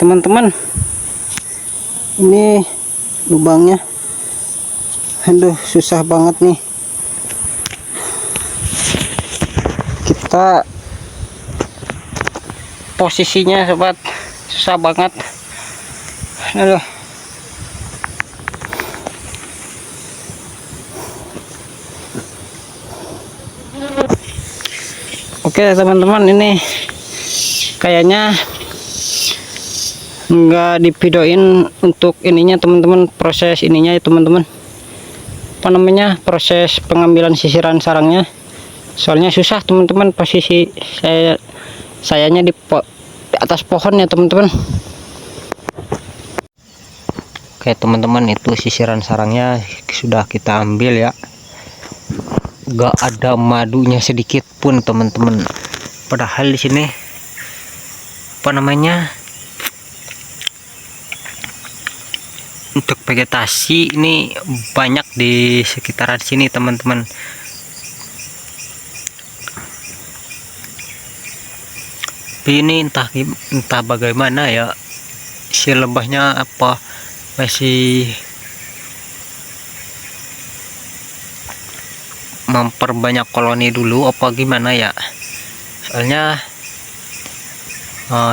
teman-teman, ini lubangnya, aduh susah banget nih. Kita posisinya sobat, susah banget. Aduh. Oke teman-teman, ini kayaknya nggak divideoin untuk ininya teman-teman, proses ininya ya teman-teman, apa namanya, proses pengambilan sisiran sarangnya. Soalnya susah teman-teman, posisi sayanya di atas pohon ya teman-teman. Oke teman-teman, itu sisiran sarangnya sudah kita ambil ya. Gak ada madunya sedikit pun teman-teman. Padahal di sini apa namanya, untuk vegetasi ini banyak di sekitaran sini teman-teman. Tapi ini entah bagaimana ya, si lebahnya apa masih memperbanyak koloni dulu apa gimana ya. Soalnya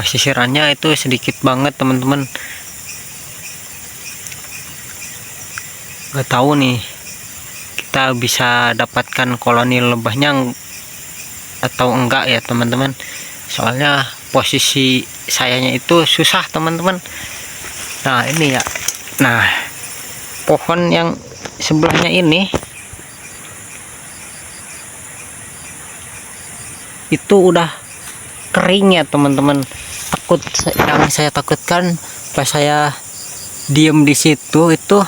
sisirannya itu sedikit banget teman-teman. Gak tahu nih kita bisa dapatkan koloni lebahnya atau enggak ya teman-teman. Soalnya posisi sayanya itu susah teman-teman. Nah ini ya, nah pohon yang sebelahnya ini itu udah kering ya teman-teman. Yang saya takutkan pas saya diem di situ itu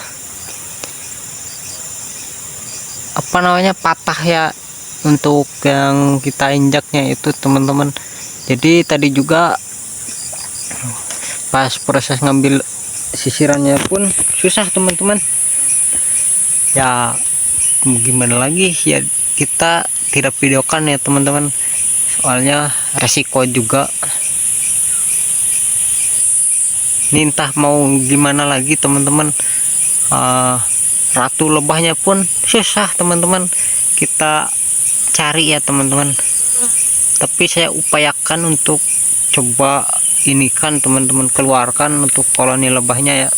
apa namanya, patah ya untuk yang kita injaknya itu teman-teman. Jadi tadi juga pas proses ngambil sisirannya pun susah teman-teman ya. Gimana lagi ya, kita tidak videokan ya teman-teman, soalnya resiko juga. Ini entah mau gimana lagi teman-teman, ratu lebahnya pun susah teman-teman kita cari ya teman-teman. Tapi saya upayakan untuk coba ini kan teman-teman, keluarkan untuk koloni lebahnya ya.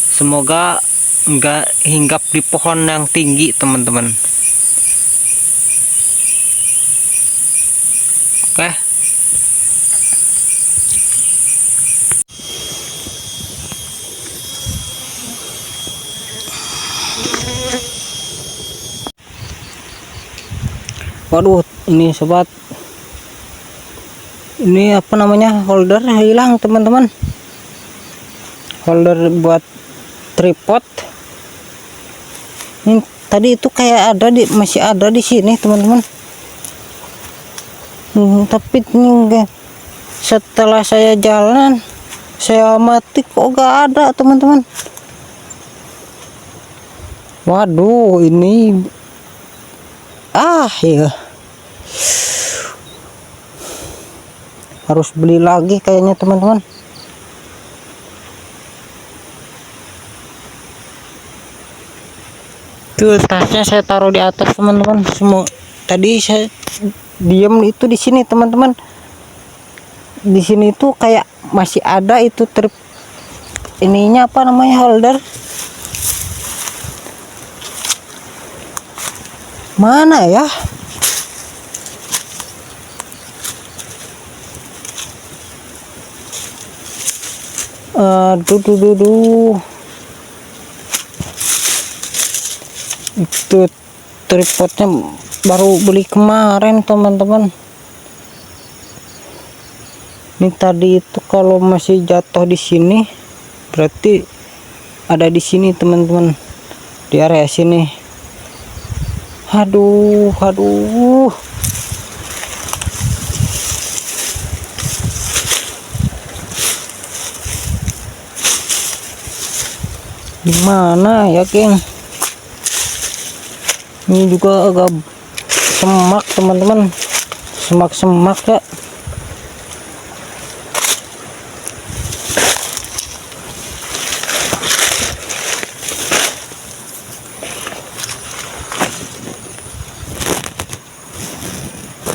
Semoga enggak hinggap di pohon yang tinggi teman-teman. Oke. Waduh, ini sobat, ini apa namanya, holder hilang teman-teman. Holder buat tripod ini tadi itu kayak ada masih ada di sini teman-teman. Tapi ini enggak, setelah saya jalan saya amati kok gak ada teman-teman. Waduh, ini ya harus beli lagi kayaknya teman-teman. Tuh tasnya saya taruh di atas teman-teman. Semua tadi saya diam itu di sini teman-teman. Di sini tuh kayak masih ada itu ininya apa namanya, holder. Mana ya? Aduh. Itu tripodnya baru beli kemarin teman-teman. Ini tadi itu kalau masih jatuh di sini berarti ada di sini teman-teman, di area sini. Aduh. Gimana ya geng? Ini juga agak semak teman-teman, semak ya.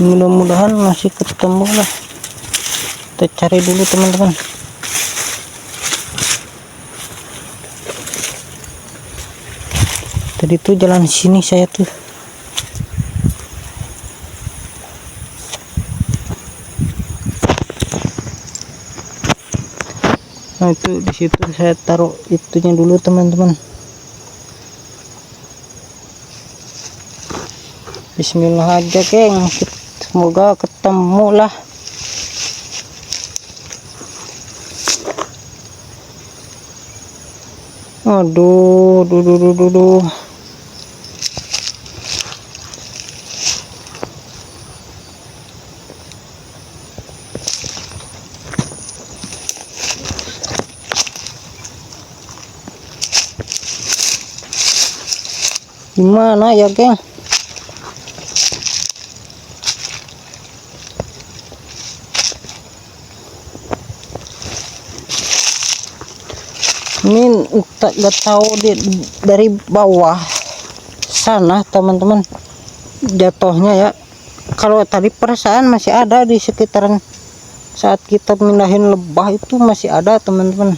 mudah-mudahan masih ketemu lah. Kita cari dulu teman-teman. Tadi tuh jalan sini saya tuh. Nah itu di situ saya taruh itunya dulu teman-teman. Bismillah aja geng, semoga ketemu lah. Aduh, duh. Gimana ya geng? Ini gak tahu dari bawah sana teman-teman jatuhnya ya. Kalau tadi perasaan masih ada di sekitaran saat kita pindahin lebah itu masih ada teman-teman.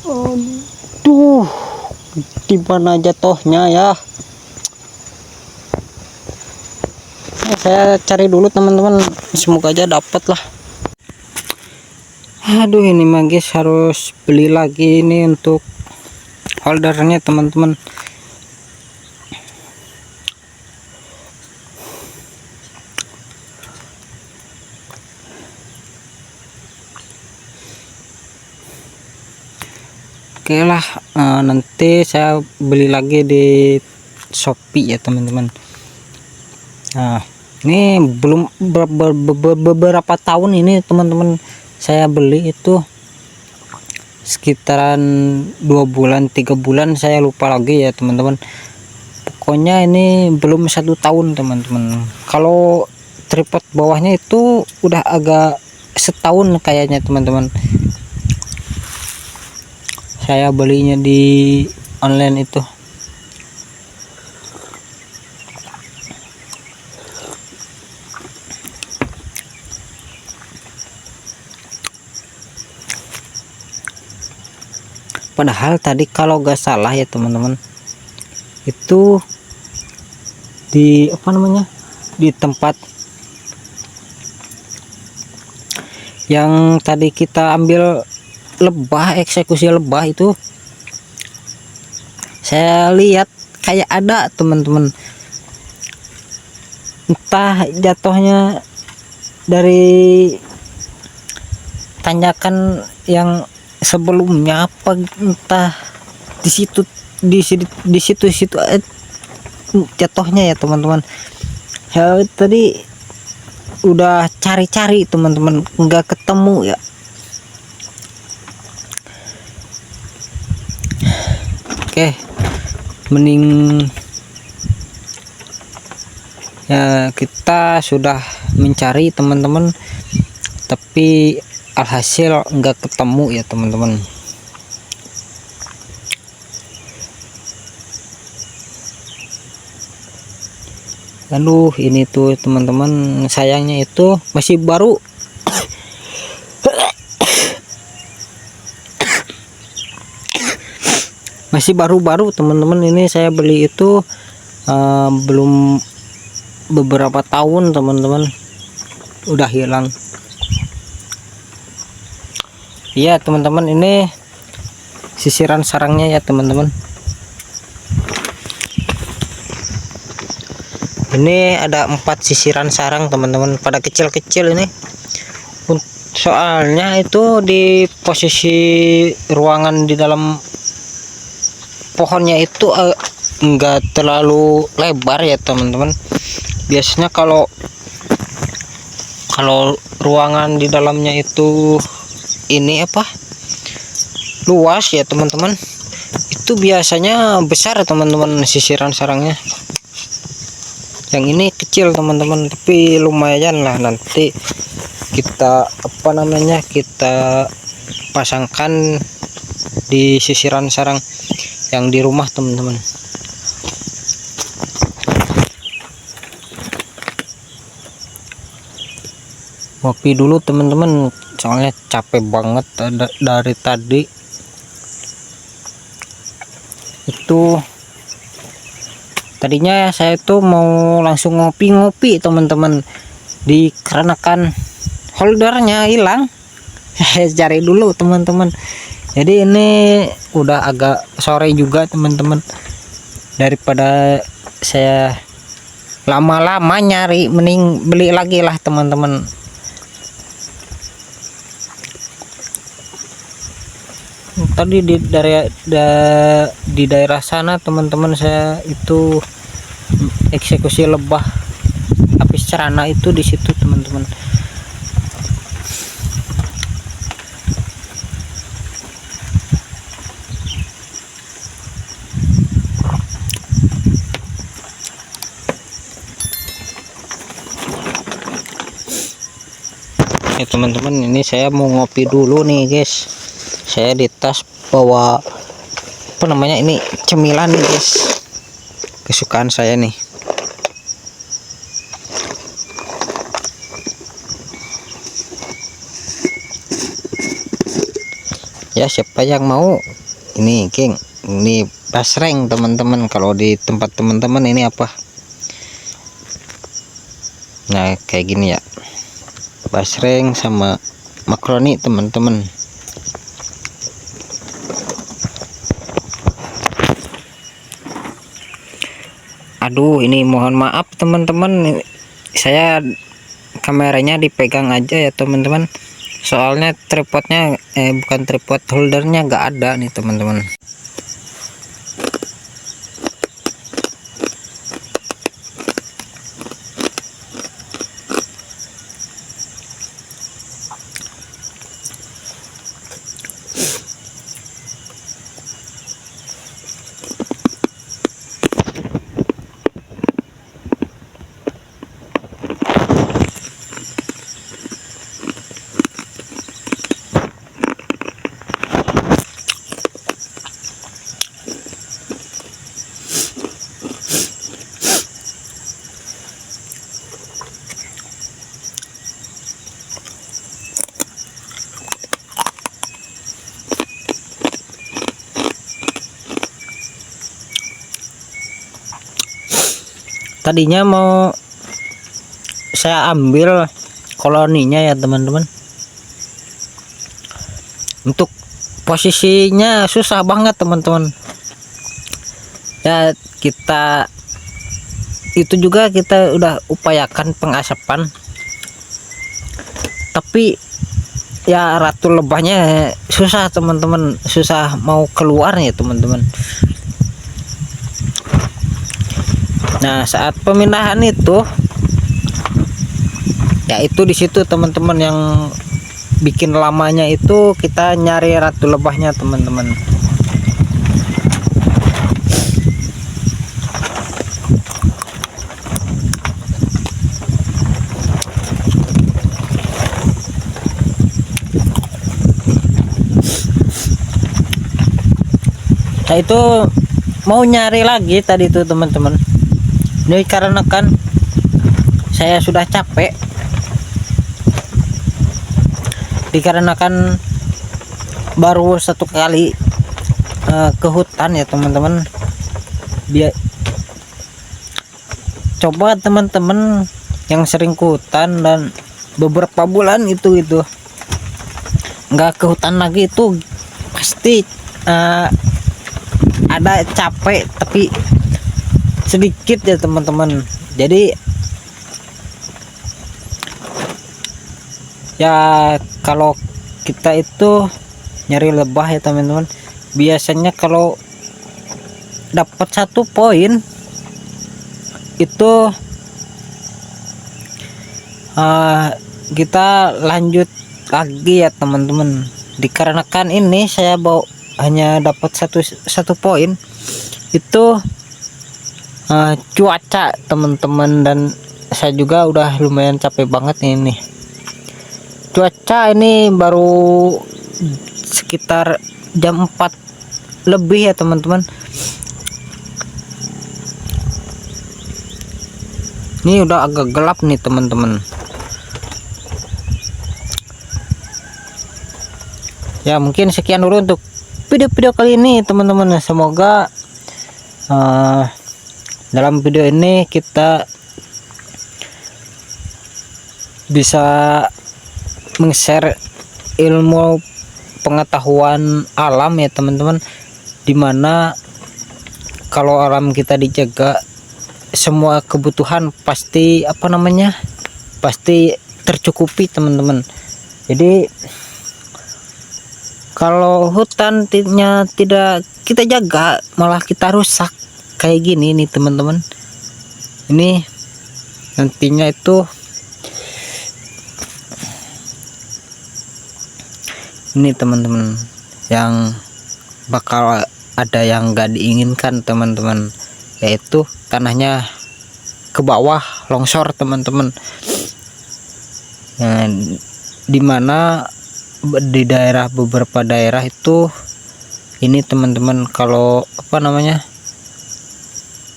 Aduh, gimana jatuhnya ya? Saya cari dulu teman-teman, semoga aja dapat lah. Aduh, ini magis harus beli lagi ini untuk holdernya teman-teman. Oke lah, nanti saya beli lagi di Shopee ya teman-teman. Nah, ini belum beberapa tahun ini teman-teman saya beli itu sekitaran 2 bulan 3 bulan, saya lupa lagi ya teman-teman. Pokoknya ini belum 1 tahun teman-teman. Kalau tripod bawahnya itu udah agak setahun kayaknya teman-teman. Saya belinya di online itu. Padahal tadi kalau gak salah ya teman-teman, itu di apa namanya, di tempat yang tadi kita ambil lebah, eksekusi lebah itu, saya lihat kayak ada teman-teman, entah jatuhnya dari tanjakan yang sebelumnya apa, entah di situ jatuhnya ya teman-teman. Ya tadi udah cari-cari teman-teman, nggak ketemu ya. Oke, mending ya kita sudah mencari teman-teman, tapi alhasil nggak ketemu ya teman-teman. Aduh, ini tuh teman-teman, sayangnya itu masih baru. Masih baru-baru teman-teman, ini saya beli itu belum beberapa tahun teman-teman, udah hilang. Iya teman-teman, ini sisiran sarangnya ya teman-teman. Ini ada 4 sisiran sarang teman-teman, pada kecil-kecil ini. Soalnya itu di posisi ruangan di dalam pohonnya itu enggak terlalu lebar ya teman-teman. Biasanya kalau ruangan di dalamnya itu ini apa, luas ya teman-teman, itu biasanya besar teman-teman sisiran sarangnya. Yang ini kecil teman-teman, tapi lumayan lah. Nanti kita apa namanya, kita pasangkan di sisiran sarang yang di rumah teman-teman. Ngopi dulu teman-teman, soalnya capek banget dari tadi. Itu tadinya saya tuh mau langsung ngopi teman-teman, dikarenakan holdernya hilang. Saya cari dulu teman-teman. Jadi ini udah agak sore juga teman-teman, daripada saya lama-lama nyari, mending beli lagi lah teman-teman. Tadi di daerah sana teman-teman, saya itu eksekusi lebah apis cerana itu di situ teman-teman. Ya teman-teman, ini saya mau ngopi dulu nih guys. Saya di tas bawa apa namanya ini, cemilan nih guys, kesukaan saya nih. Ya siapa yang mau ini geng, ini basreng teman-teman. Kalau di tempat teman-teman ini apa, nah kayak gini ya, basreng sama makaroni teman-teman. Aduh, ini mohon maaf teman-teman, saya kameranya dipegang aja ya teman-teman, soalnya tripodnya bukan tripod, holdernya nggak ada nih teman-teman. Tadinya mau saya ambil koloninya ya teman-teman, untuk posisinya susah banget teman-teman ya. Kita itu juga kita udah upayakan pengasapan, tapi ya ratu lebahnya susah teman-teman, susah mau keluar ya teman-teman. Nah saat pemindahan itu ya, itu di situ teman-teman yang bikin lamanya itu kita nyari ratu lebahnya teman-teman. Nah itu mau nyari lagi tadi tuh teman-teman, ini karena kan saya sudah capek, dikarenakan baru satu kali ke hutan ya teman-teman. Biar coba teman-teman yang sering ke hutan dan beberapa bulan itu nggak ke hutan lagi, itu pasti ada capek, tapi sedikit ya teman-teman. Jadi ya kalau kita itu nyari lebah ya teman-teman, biasanya kalau dapat 1 poin itu kita lanjut lagi ya teman-teman. Dikarenakan ini saya bawa hanya dapat satu poin itu cuaca teman-teman, dan saya juga udah lumayan capek banget ini. Cuaca ini baru sekitar jam 4 lebih ya teman-teman. Ini udah agak gelap nih teman-teman. Ya mungkin sekian dulu untuk video-video kali ini teman-teman. Semoga dalam video ini kita bisa meng-share ilmu pengetahuan alam ya teman-teman, dimana kalau alam kita dijaga, semua kebutuhan pasti pasti tercukupi teman-teman. Jadi kalau hutannya tidak kita jaga, malah kita rusak kayak gini nih teman-teman. Ini nantinya itu ini teman-teman yang bakal ada yang gak diinginkan teman-teman, yaitu tanahnya ke bawah longsor teman-teman. Nah, dimana di beberapa daerah itu ini teman-teman, kalau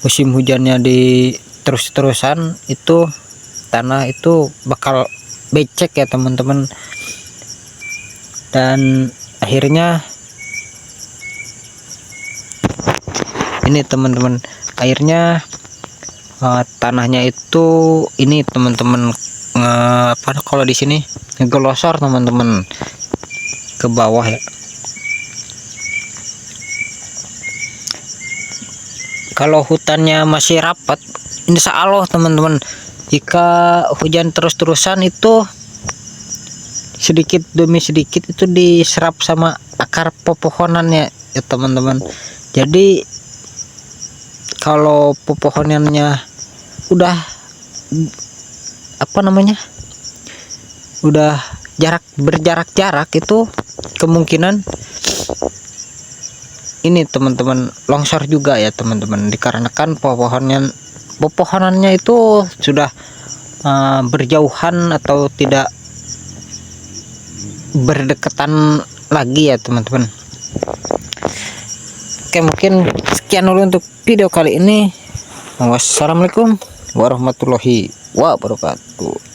musim hujannya di terus-terusan itu tanah itu bakal becek ya teman-teman, dan akhirnya ini teman-teman, akhirnya tanahnya itu ini teman-teman kalau di sini ngegelosor teman-teman ke bawah ya. Kalau hutannya masih rapat, insya Allah teman-teman, jika hujan terus-terusan itu sedikit demi sedikit itu diserap sama akar pepohonannya ya teman-teman. Jadi kalau pepohonannya udah udah berjarak-jarak itu kemungkinan ini teman-teman longsor juga ya teman-teman, dikarenakan pepohonannya itu sudah berjauhan atau tidak berdekatan lagi ya teman-teman. Oke, mungkin sekian dulu untuk video kali ini. Wassalamualaikum warahmatullahi wabarakatuh.